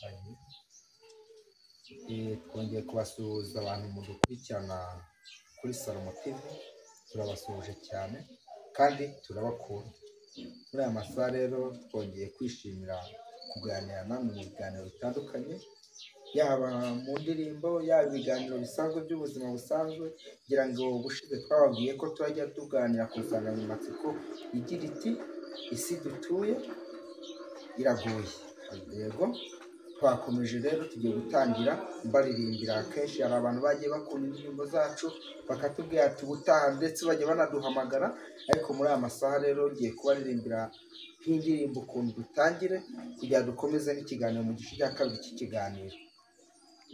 batandukanye. Twongeye kubasuhuza abantu mudukurikirana kuri Salomo TV, turabasuhuje cyane kandi turabakunda. Muri aya masaha rero twongeye kwishimira kuganira namwe mu biganiro bitandukanye, yaba mu ndirimbo, yaba ibiganiro bisanzwe by'ubuzima busanzwe. Ngira ngo ubushize twababwiye ko turajya tuganira ku nsanganyamatsiko igira iti isi dutuye iragoye. Yego, twakomeje rero tugiye gutangira mbaririmbira. Akenshi hari abantu bagiye bakunda indirimbo zacu bakatubwira ati ubutaha, ndetse bajya banaduhamagara. Ariko muri aya masaha rero ngiye kubaririmbira nk'indirimbo ukuntu dutangire, kugira dukomeze n'ikiganiro mu gice cya kabiri cy'ikiganiro.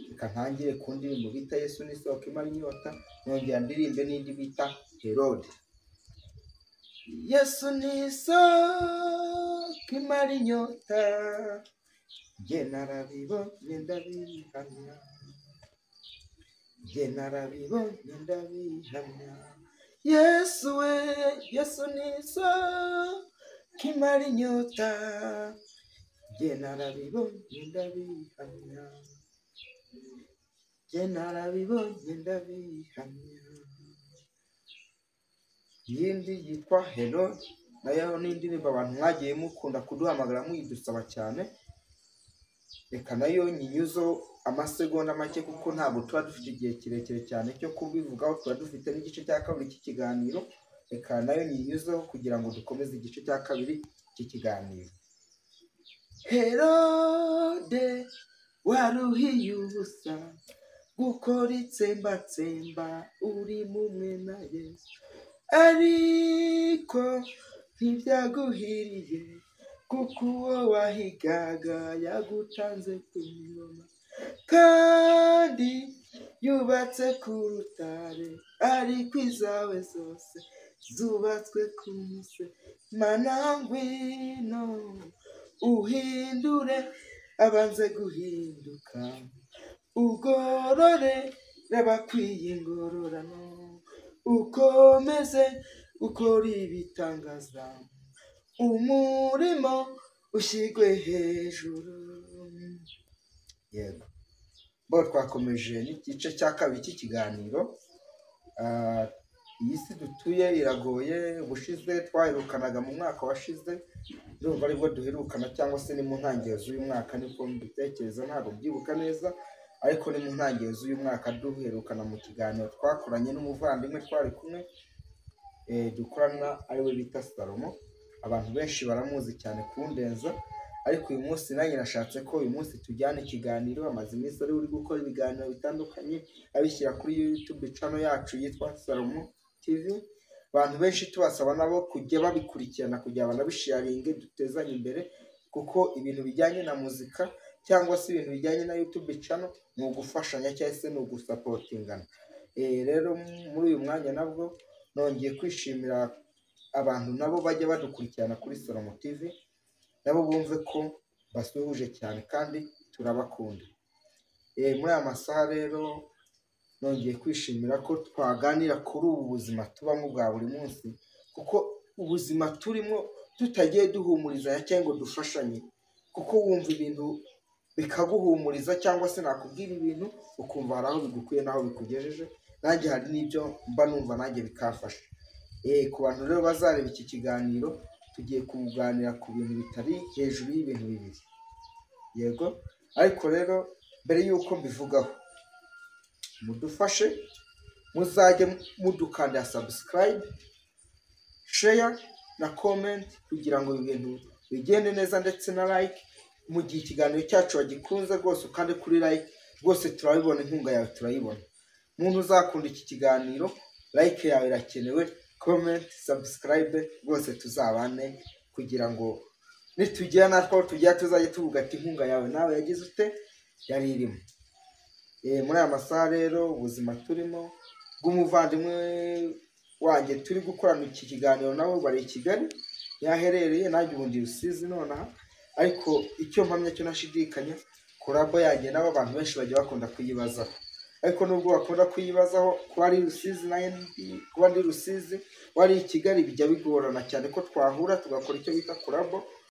Reka ntangire ku ndirimbo bita Yesu ni isoko imara inyota, nongera ndirimbe n'indi bita Herode. Yesu ni isoko imara inyota, jye narabibonye ndabihamya, jye narabibonye ndabihamya. Yesu we, Yesu ni isoko imara inyota, jye narabibonye ndabihamya, jye narabibonye ndabihamya. Iyindi yitwa Herode, nayo ni indirimbo abantu mwagiye mukunda kuduhamagara muyidusaba cyane. Reka nayo nyinyuzo amasegonda make, kuko ntabwo tuba dufite igihe kirekire cyane cyo kubivugaho, tuba dufite n'igice cya kabiri cy'ikiganiro. Reka nayo nyinyuzeho kugira ngo dukomeze igice cya kabiri cy'ikiganiro. Herode waruhiye ubusa gukora itsembatsemba uri mumwe na Yesu, ariko ntibyaguhiriye kuko uwo wahigaga yagutanze ku ngoma, kandi yubatse ku rutare, ariko izawe zose zubatswe ku muse. Mana ngwino uhindure abanze guhinduka, ugorore n'abakwiye ingororano, ukomeze ukora ibitangaza, umurimo ushyirwe hejuru. Yego, bo twakomeje n'igice cya kabiri cy'ikiganiro. Iyi si dutuye iragoye. Ubushize twaherukanaga mu mwaka washize, ndumva aribwo duherukana, cyangwa se ni mu ntangiriro z'uyu mwaka, niko mbitekereza, ntabwo mbyibuka neza, ariko ni mu ntangiriro z'uyu mwaka duherukana mu kiganiro twakoranye n'umuvandimwe twari kumwe dukorana, ariwe bita Salomo. Abantu benshi baramuzi cyane kundenza, ariko uyu munsi nanjye nashatse ko uyu munsi tujyana ikiganiro. Amaze iminsi ari uri gukora ibiganiro bitandukanye abishyira kuri YouTube channel yacu yitwa Salomo TV. Abantu benshi tubasaba nabo kujya babikurikirana kugira ngo banabisharinge, dutezanye imbere, kuko ibintu bijyanye na muzika cyangwa se ibintu bijyanye na YouTube channel ni ugufashanya cyangwa se ni ugusapotingana. Rero muri uyu mwanya nabwo nongeye kwishimira abantu nabo bajya badukurikirana kuri Salomo TV, nabo bumve ko basuhuje cyane kandi turabakunda. Muri aya masaha rero nongeye kwishimira ko twaganira kuri ubu buzima tubamo bwa buri munsi, kuko ubuzima turimo tutagiye duhumurizanya cyangwa ngo dufashanye, kuko wumva ibintu bikaguhumuriza, cyangwa se nakubwira ibintu ukumva hari aho bigukuye n'aho bikugejeje. Nanjye hari n'ibyo mba numva nanjye bikamfasha. Ku bantu rero bazareba iki kiganiro, tugiye kuganira ku bintu bitari hejuru y'ibintu bibiri. Yego, ariko rero mbere y'uko mbivugaho, mudufashe muzajye mudukandira subscribe, share na comment, kugira ngo ibintu bigende neza, ndetse na like. Mu gihe ikiganiro cyacu wagikunze rwose ukande kuri like, rwose turabibona, inkunga yawe turayibona. Umuntu uzakunda iki kiganiro, like yawe irakenewe, comment, subscribe, rwose tuzabane, kugira ngo nitugera natwe aho tujya tuzajye tuvuga ati inkunga yawe nawe yagize ute, yari irimo. Muri aya masaha rero ubuzima turimo bw'umuvandimwe wanjye turi gukorana iki kiganiro, nawe bari i Kigali yaherereye, nanjye ubundi Rusizi nonaha. Ariko icyo mpamya cyo nashidikanya, korabo yanjye nabo abantu benshi bajya bakunda kuyibazaho. Ariko nubwo bakunda kuyibazaho, kuba ari Rusizi kuba ndi Rusizi wari i Kigali bijya bigorana cyane ko twahura tugakora icyo bita korabo.